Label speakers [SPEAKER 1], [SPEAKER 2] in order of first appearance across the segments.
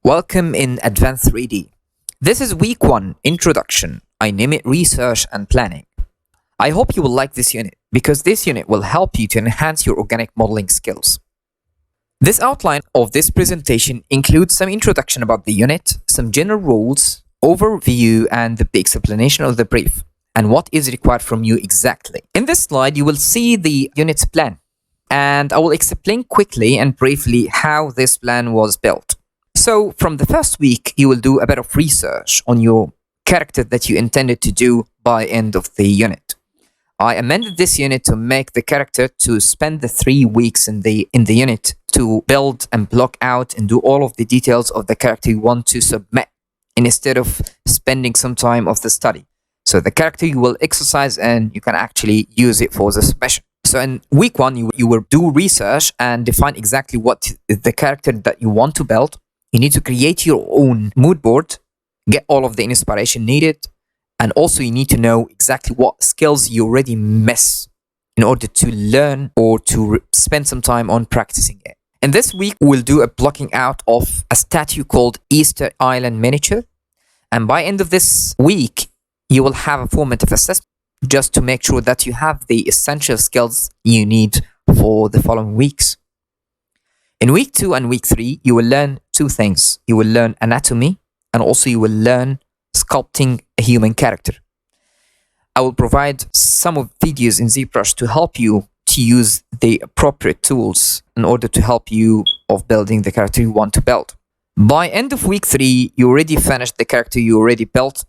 [SPEAKER 1] Welcome in Advanced 3D. This is week 1, Introduction. I name it Research and Planning. I hope you will like this unit because this unit will help you to enhance your organic modeling skills. This outline of this presentation includes some introduction about the unit, some general rules, overview, and the explanation of the brief, and what is required from you exactly. In this slide, you will see the unit's plan, and I will explain quickly and briefly how this plan was built. So from the first week, you will do a bit of research on your character that you intended to do by end of the unit. I amended this unit to make the character to spend the 3 weeks in the unit to build and block out and do all of the details of the character you want to submit instead of spending some time of the study. So the character you will exercise and you can actually use it for the submission. So in week 1, you will do research and define exactly what is the character that you want to build. You need to create your own mood board, get all of the inspiration needed, and also you need to know exactly what skills you already miss in order to learn or to spend some time on practicing it. In this week, we'll do a blocking out of a statue called Easter Island Miniature. And by end of this week, you will have a formative assessment just to make sure that you have the essential skills you need for the following weeks. In week 2 and week 3, you will learn 2 things. You will learn anatomy and also you will learn sculpting a human character. I will provide some of videos in ZBrush to help you to use the appropriate tools in order to help you of building the character you want to build. By end of week 3, you already finished the character you already built,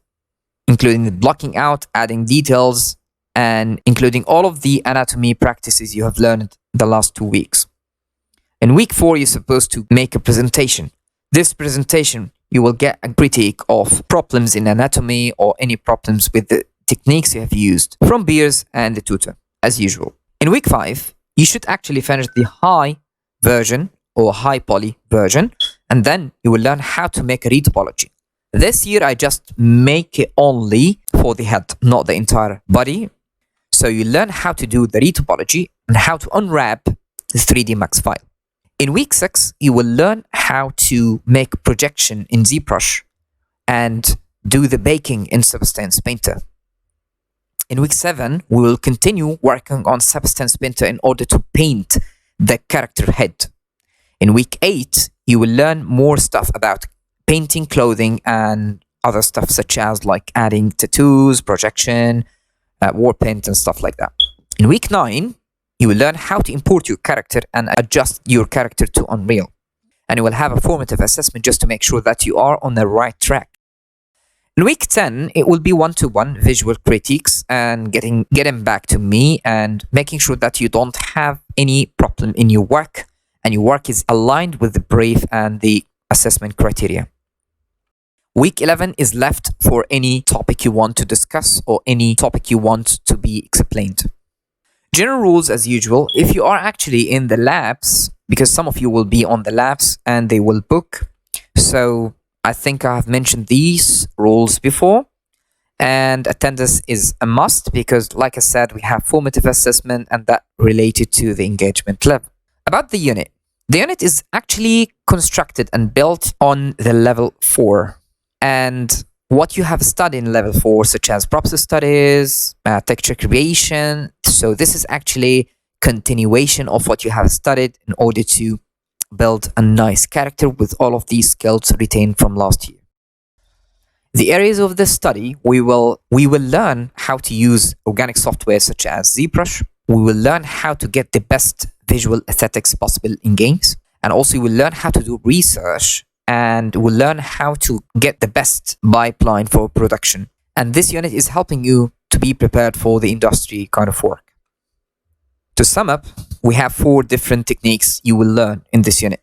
[SPEAKER 1] including the blocking out, adding details, and including all of the anatomy practices you have learned the last 2 weeks. In week 4, you're supposed to make a presentation. This presentation, you will get a critique of problems in anatomy or any problems with the techniques you have used from peers and the tutor, as usual. In week 5, you should actually finish the high version or high poly version, and then you will learn how to make a retopology. This year, I just make it only for the head, not the entire body. So you learn how to do the retopology and how to unwrap the 3D Max file. In week 6, you will learn how to make projection in ZBrush and do the baking in Substance Painter. In week 7, we will continue working on Substance Painter in order to paint the character head. In week 8, you will learn more stuff about painting clothing and other stuff such as like adding tattoos, projection, war paint and stuff like that. In week 9, you will learn how to import your character and adjust your character to Unreal. And you will have a formative assessment just to make sure that you are on the right track. In week 10, it will be one-to-one visual critiques and getting back to me and making sure that you don't have any problem in your work and your work is aligned with the brief and the assessment criteria. Week 11 is left for any topic you want to discuss or any topic you want to be explained. General rules as usual, if you are actually in the labs, because some of you will be on the labs and they will book. So I think I have mentioned these rules before. And attendance is a must because like I said, we have formative assessment and that related to the engagement level. About the unit. The unit is actually constructed and built on the level 4. And what you have studied in level 4, such as props studies, texture creation. So this is actually continuation of what you have studied in order to build a nice character with all of these skills retained from last year. The areas of this study, we will learn how to use organic software such as ZBrush. We will learn how to get the best visual aesthetics possible in games. And also we will learn how to do research and we'll learn how to get the best pipeline for production. And this unit is helping you to be prepared for the industry kind of work. To sum up, we have 4 different techniques you will learn in this unit.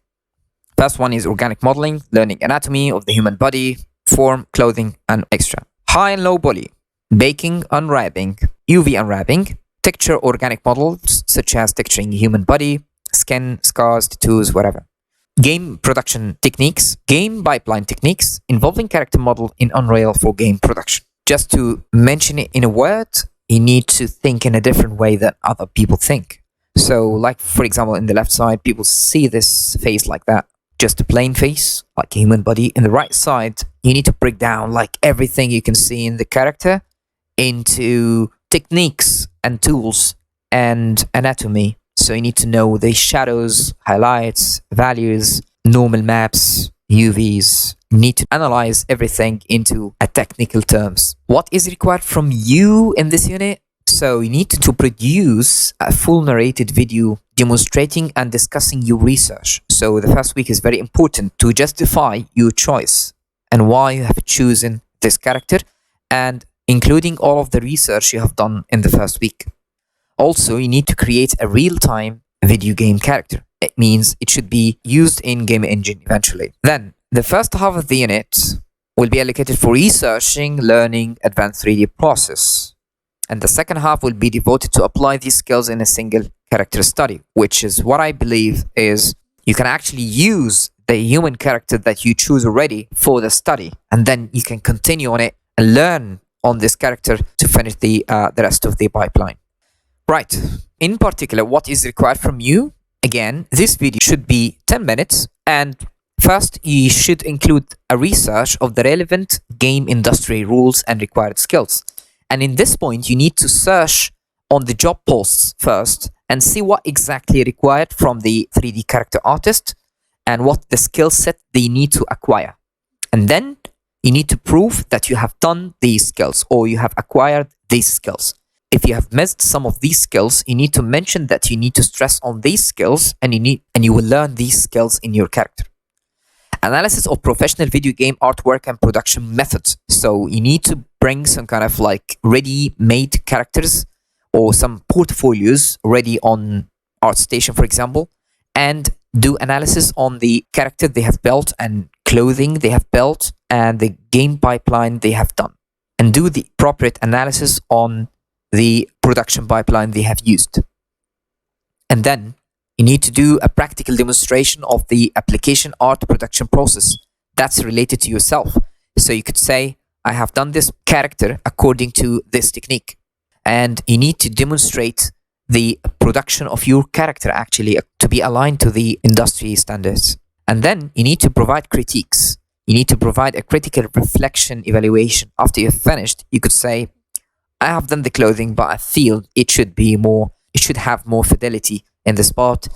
[SPEAKER 1] First one is organic modeling, learning anatomy of the human body, form, clothing, and extra. High and low poly, baking, unwrapping, UV unwrapping, texture organic models such as texturing human body, skin, scars, tattoos, whatever. Game production techniques, game pipeline techniques involving character model in Unreal for game production. Just to mention it in a word, you need to think in a different way than other people think. So like, for example, in the left side, people see this face like that. just a plain face, like a human body. In the right side, you need to break down like everything you can see in the character into techniques and tools and anatomy. So you need to know the shadows, highlights, values, normal maps, UVs. You need to analyze everything into a technical terms. What is required from you in this unit? So you need to produce a full narrated video demonstrating and discussing your research. So the first week is very important to justify your choice and why you have chosen this character, and including all of the research you have done in the first week. Also, you need to create a real-time video game character. It means it should be used in Game Engine eventually. Then, the first half of the unit will be allocated for researching, learning advanced 3D process. And the second half will be devoted to apply these skills in a single character study, which is what I believe is you can actually use the human character that you choose already for the study, and then you can continue on it and learn on this character to finish the rest of the pipeline. Right. In particular, what is required from you? Again, this video should be 10 minutes, and first you should include a research of the relevant game industry rules and required skills. And in this point, you need to search on the job posts first and see what exactly required from the 3D character artist and what the skill set they need to acquire. And then you need to prove that you have done these skills or you have acquired these skills. If you have missed some of these skills, you need to mention that you need to stress on these skills, and you will learn these skills in your character. Analysis of professional video game artwork and production methods. So you need to bring some kind of like ready-made characters or some portfolios ready on ArtStation, for example, and do analysis on the character they have built and clothing they have built and the game pipeline they have done, and do the appropriate analysis on the production pipeline they have used. And then you need to do a practical demonstration of the application art production process that's related to yourself. So you could say, I have done this character according to this technique. And you need to demonstrate the production of your character actually to be aligned to the industry standards. And then you need to provide critiques. You need to provide a critical reflection evaluation. After you've finished, you could say, I have done the clothing, but I feel it should have more fidelity in this part.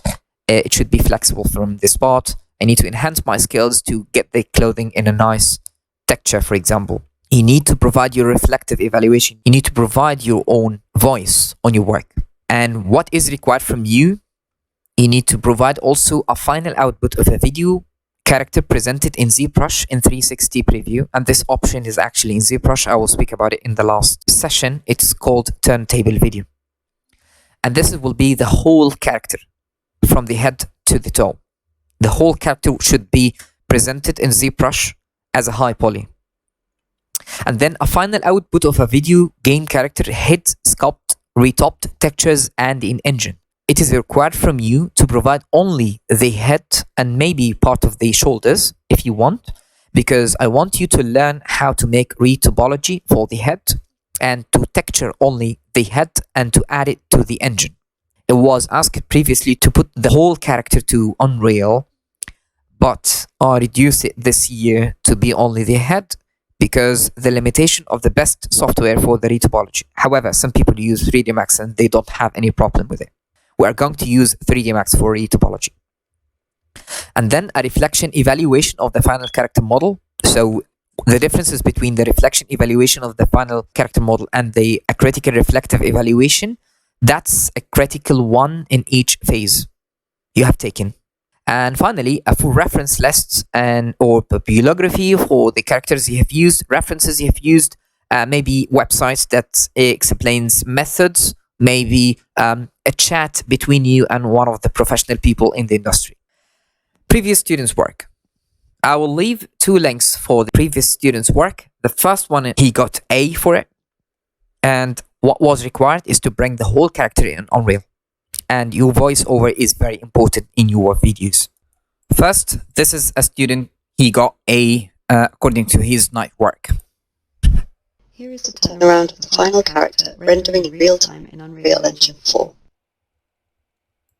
[SPEAKER 1] It should be flexible from this part. I need to enhance my skills to get the clothing in a nice texture, for example. You need to provide your reflective evaluation. You need to provide your own voice on your work. And what is required from you? You need to provide also a final output of a video character presented in ZBrush in 360 preview, and this option is actually in ZBrush. I will speak about it in the last session. It's called turntable video, and this will be the whole character from the head to the toe. The whole character should be presented in ZBrush as a high poly, and then a final output of a video game character head sculpt, retopped textures, and in engine. It is required from you to provide only the head and maybe part of the shoulders if you want, because I want you to learn how to make retopology for the head and to texture only the head and to add it to the engine. It was asked previously to put the whole character to Unreal, but I reduced it this year to be only the head because the limitation of the best software for the retopology. However, some people use 3D Max and they don't have any problem with it. We are going to use 3D Max for retopology. And then a reflection evaluation of the final character model. So the differences between the reflection evaluation of the final character model and a critical reflective evaluation, that's a critical one in each phase you have taken. And finally, a full reference list or bibliography for the characters you have used, references you have used, maybe websites that explains methods, maybe a chat between you and one of the professional people in the industry. Previous students' work. I will leave 2 links for the previous students' work. The first one, he got A for it. And what was required is to bring the whole character in Unreal. And your voiceover is very important in your videos. First, this is a student. He got A according to his night work.
[SPEAKER 2] Here is the turnaround of the final character, rendering in real time in Unreal Engine 4.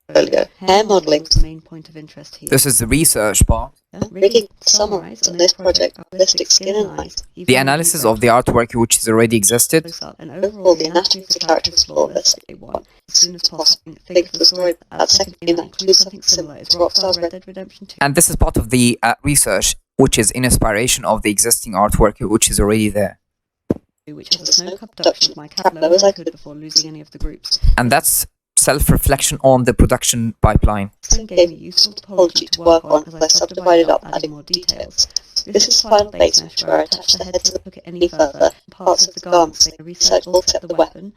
[SPEAKER 2] portfolio. Hair modelling
[SPEAKER 3] is the main point of interest here.
[SPEAKER 1] This is the research part.
[SPEAKER 2] Rigging summarised on this project realistic skin and eyes.
[SPEAKER 1] The analysis of the artwork which has already existed.
[SPEAKER 3] And
[SPEAKER 2] Overall, the anatomy of the character is flawless.
[SPEAKER 3] As soon as possible,
[SPEAKER 2] Think of the story at second game that includes something similar is Rockstar's Red Dead
[SPEAKER 3] Redemption 2.
[SPEAKER 1] And this is part of the research which is in inspiration of the existing artwork which is already there.
[SPEAKER 3] Which has a snow cup production of my cat low as I could before losing any of the groups.
[SPEAKER 1] And that's self-reflection on the production pipeline.
[SPEAKER 3] This gave me useful topology to work on as I subdivided up, adding more details. This is the final base mesh where I attach the heads of the look at any further parts of the garments. I recycled except the weapon.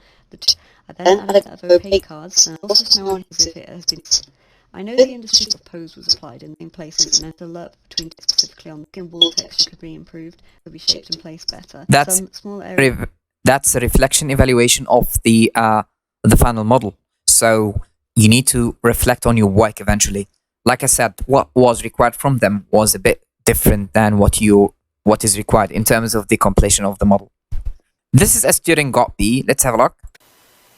[SPEAKER 3] I then added opaque cards, and also snow on as if it has been. I know the industry's pose was applied in places, and an alert between specifically on the skin wall texture could be improved, could be shaped and placed better.
[SPEAKER 1] That's
[SPEAKER 3] some small area.
[SPEAKER 1] That's a reflection evaluation of the final model. So you need to reflect on your work eventually. Like I said, what was required from them was a bit different than what is required in terms of the completion of the model. This is a student got B. Let's have a look.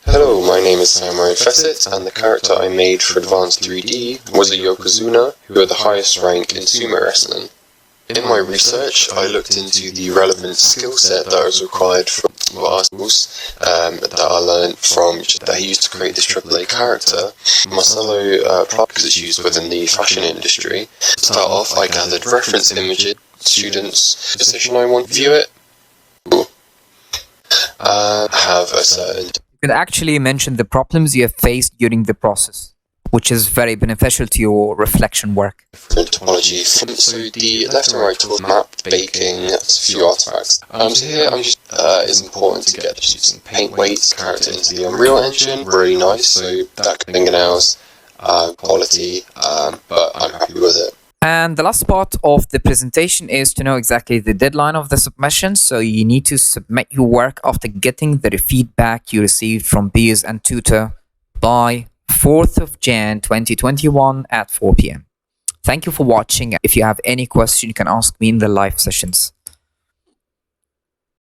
[SPEAKER 4] Hello, my name is Samurai Fessett, and the character I made for Advanced 3D was a Yokozuna, who had the highest rank in sumo wrestling. In my research, I looked into the relevant skill set that was required from articles that I learned from that he used to create this AAA character. Marcelo because it's used within the fashion industry. To start off, I gathered reference images, students' position I want to view it. Have a certain.
[SPEAKER 1] You could actually mention the problems you have faced during the process, which is very beneficial to your reflection work.
[SPEAKER 4] Topology. So the left and right tool map, baking, a few artifacts. So here it's important to get just using paint weights, character into the Unreal Engine, really nice, so that fingernails, quality, but I'm happy with it.
[SPEAKER 1] And the last part of the presentation is to know exactly the deadline of the submission. So you need to submit your work after getting the feedback you received from peers and tutor by 4th of Jan 2021 at 4 p.m. Thank you for watching. If you have any question, you can ask me in the live sessions.